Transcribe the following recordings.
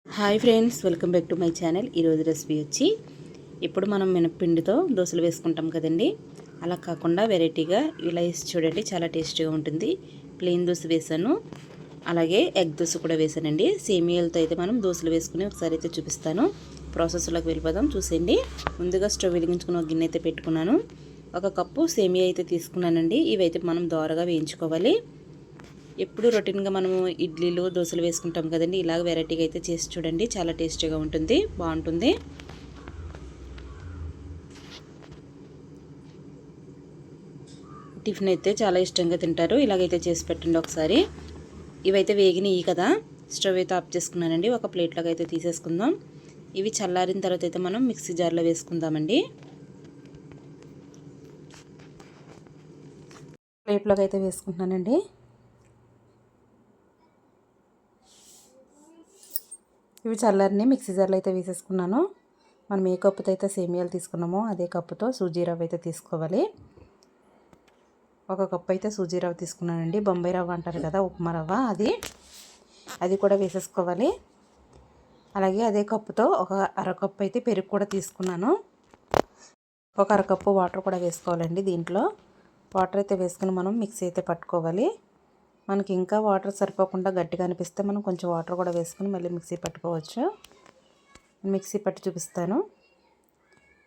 Hi friends, welcome back to my channel. ఈరోజు recipe వచ్చి ఇప్పుడు మనం మినప్పిండితో దోశలు వేసుకుంటాం కదండి, అలా కాకుండా వెరైటీగా ఇలా వేసి చూడండి, చాలా టేస్టీగా ఉంటుంది. ప్లెయిన్ దోశ వేసాను, అలాగే ఎగ్ దోశ కూడా వేసానండి. సేమియాలతో అయితే మనం దోశలు వేసుకుని ఒకసారి అయితే చూపిస్తాను. ప్రాసెస్లోకి వెళ్ళిపోదాం, చూసేయండి. ముందుగా స్టవ్ వెలిగించుకుని ఒక గిన్నె అయితే పెట్టుకున్నాను. 1 కప్పు సేమియా అయితే తీసుకున్నానండి. ఇవైతే మనం దోరగా వేయించుకోవాలి. ఎప్పుడు రొటీన్గా మనము ఇడ్లీలు దోశలు వేసుకుంటాం కదండి, ఇలాగ వెరైటీగా అయితే చేసి చూడండి, చాలా టేస్టీగా ఉంటుంది, బాగుంటుంది. టిఫిన్ అయితే చాలా ఇష్టంగా తింటారు. ఇలాగైతే చేసి పెట్టండి ఒకసారి. ఇవైతే వేగినాయి కదా, స్టవ్ అయితే ఆఫ్ చేసుకున్నానండి. ఒక ప్లేట్లోకి అయితే తీసేసుకుందాం. ఇవి చల్లారిన తర్వాత అయితే మనం మిక్సీ జార్లో వేసుకుందామండి. ప్లేట్లోకి అయితే వేసుకుంటున్నానండి. ఇవి చల్లారిని మిక్సీ జార్లో అయితే వేసేసుకున్నాను. మనం ఏ కప్పుతో అయితే సేమియాలు తీసుకున్నామో అదే కప్పుతో సూజీ రవ్వ అయితే తీసుకోవాలి. 1 కప్పు అయితే సూజీ రవ్వ తీసుకున్నానండి. బొంబాయి రవ్వ అంటారు కదా, ఉప్మా రవ్వ, అది కూడా వేసేసుకోవాలి. అలాగే అదే కప్పుతో ఒక అరకప్పు అయితే పెరుగు కూడా తీసుకున్నాను. ఒక అరకప్పు వాటర్ కూడా వేసుకోవాలండి. దీంట్లో వాటర్ అయితే వేసుకుని మనం మిక్సీ అయితే పట్టుకోవాలి. మనకి ఇంకా వాటర్ సరిపోకుండా గట్టిగా అనిపిస్తే మనం కొంచెం వాటర్ కూడా వేసుకుని మళ్ళీ మిక్సీ పట్టుకోవచ్చు. మిక్సీ పట్టి చూపిస్తాను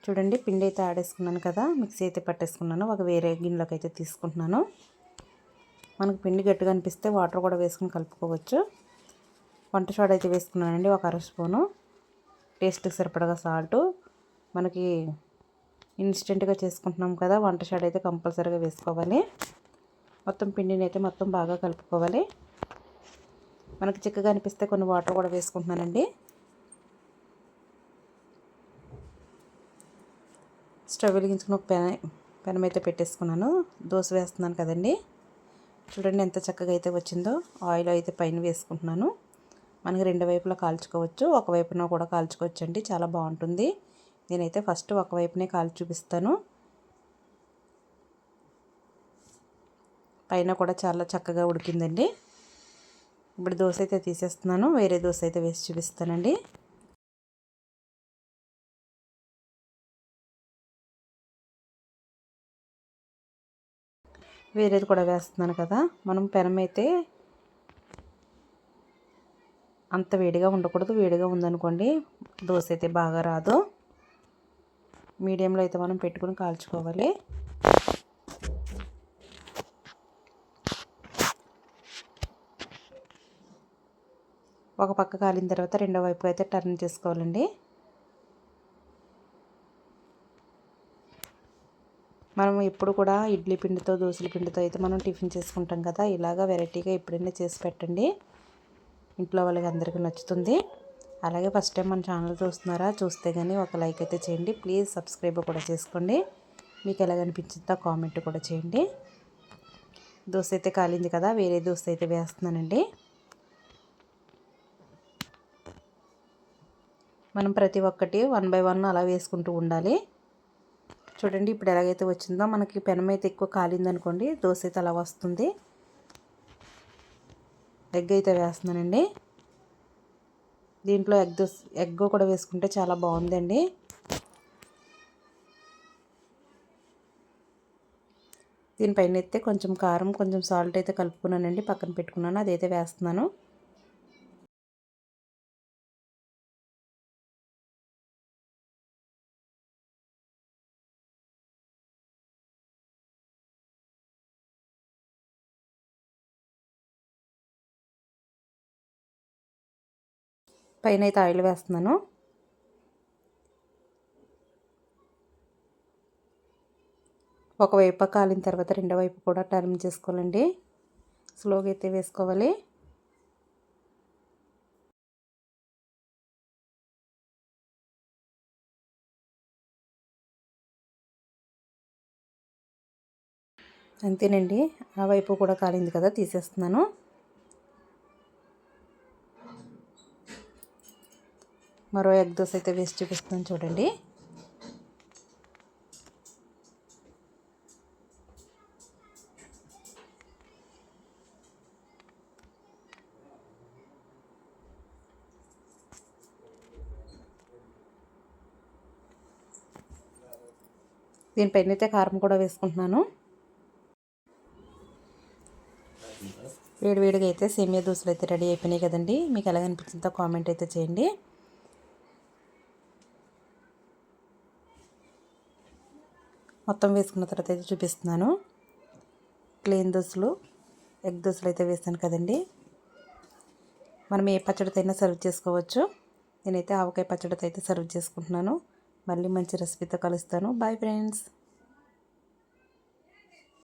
చూడండి. పిండి అయితే ఆడేసుకున్నాను కదా, మిక్సీ అయితే పట్టేసుకున్నాను. ఒక వేరే గిన్నెలోకి అయితే తీసుకుంటున్నాను. మనకు పిండి గట్టిగా అనిపిస్తే వాటర్ కూడా వేసుకుని కలుపుకోవచ్చు. వంట సోడా అయితే వేసుకున్నానండి, 1 అర స్పూను. టేస్ట్కి సరిపడగా సాల్టు. మనకి ఇన్స్టెంట్గా చేసుకుంటున్నాం కదా, వంట సోడా అయితే కంపల్సరీగా వేసుకోవాలి. మొత్తం పిండిని అయితే మొత్తం బాగా కలుపుకోవాలి. మనకి చిక్కగా అనిపిస్తే కొన్ని వాటర్ కూడా వేసుకుంటున్నానండి. స్టవ్ వెలిగించుకుని ఒక పెనం అయితే పెట్టేసుకున్నాను. దోశ వేస్తున్నాను కదండి, చూడండి ఎంత చక్కగా అయితే వచ్చిందో. ఆయిల్ అయితే పైన వేసుకుంటున్నాను. మనకి 2 వైపులా కాల్చుకోవచ్చు, ఒకవైపున కూడా కాల్చుకోవచ్చు అండి, చాలా బాగుంటుంది. నేనైతే ఫస్ట్ ఒకవైపునే కాల్చి చూపిస్తాను. పైన కూడా చాలా చక్కగా ఉడికిందండి. ఇప్పుడు దోశ అయితే తీసేస్తున్నాను, వేరే దోశ అయితే వేసి చూపిస్తానండి. వేరేది కూడా వేస్తున్నాను కదా. మనం పెనం అయితే అంత వేడిగా ఉండకూడదు, వేడిగా ఉందనుకోండి దోశ అయితే బాగా రాదు. మీడియంలో అయితే మనం పెట్టుకుని కాల్చుకోవాలి. ఒక పక్క కాలిన తర్వాత రెండో వైపు అయితే టర్న్ చేసుకోవాలండి. మనం ఎప్పుడు కూడా ఇడ్లీ పిండితో దోశల పిండితో అయితే మనం టిఫిన్ చేసుకుంటాం కదా, ఇలాగా వెరైటీగా ఎప్పుడైనా చేసి పెట్టండి, ఇంట్లో వాళ్ళకి అందరికీ నచ్చుతుంది. అలాగే ఫస్ట్ టైం మన ఛానల్ చూస్తున్నారా, చూస్తే కానీ ఒక లైక్ అయితే చేయండి. ప్లీజ్ సబ్స్క్రైబ్ కూడా చేసుకోండి. మీకు ఎలాగనిపించిందో కామెంట్ కూడా చేయండి. దోశ అయితే కాలింది కదా, వేరే దోశ అయితే వేస్తున్నానండి. మనం ప్రతి ఒక్కటి 1 బై 1 అలా వేసుకుంటూ ఉండాలి. చూడండి ఇప్పుడు ఎలాగైతే వచ్చిందో, మనకి పెనం అయితే ఎక్కువ కాలిందనుకోండి దోశ అయితే అలా వస్తుంది. ఎగ్ అయితే వేస్తున్నానండి. దీంట్లో ఎగ్ కూడా వేసుకుంటే చాలా బాగుందండి. దీనిపైన అయితే కొంచెం కారం, కొంచెం సాల్ట్ అయితే కలుపుకున్నానండి, పక్కన పెట్టుకున్నాను, అదైతే వేస్తున్నాను. పైన అయితే ఆయిల్ వేస్తున్నాను. ఒకవైపు కాలిన తర్వాత రెండో వైపు కూడా టర్న్ చేసుకోవాలండి. స్లోగా అయితే వేసుకోవాలి. అంతేనండి, ఆ వైపు కూడా కాలింది కదా, తీసేస్తున్నాను. మరో ఎగ్ దోశ అయితే వేసి చూపిస్తున్నాను చూడండి. దీనిపైన అయితే కారం కూడా వేసుకుంటున్నాను. వేడివేడిగా అయితే సేమియా దోశలు అయితే రెడీ అయిపోయినాయి కదండి. మీకు ఎలా అనిపించిందో కామెంట్ అయితే చేయండి. మొత్తం వేసుకున్న తర్వాత అయితే చూపిస్తున్నాను. ప్లెయిన్ దోశలు, ఎగ్ దోశలు అయితే వేస్తాను కదండి. మనం ఏ పచ్చడితో అయినా సర్వ్ చేసుకోవచ్చు. నేనైతే ఆవకాయ పచ్చడితో అయితే సర్వ్ చేసుకుంటున్నాను. మళ్ళీ మంచి రెసిపీతో కలుస్తాను. Bye friends.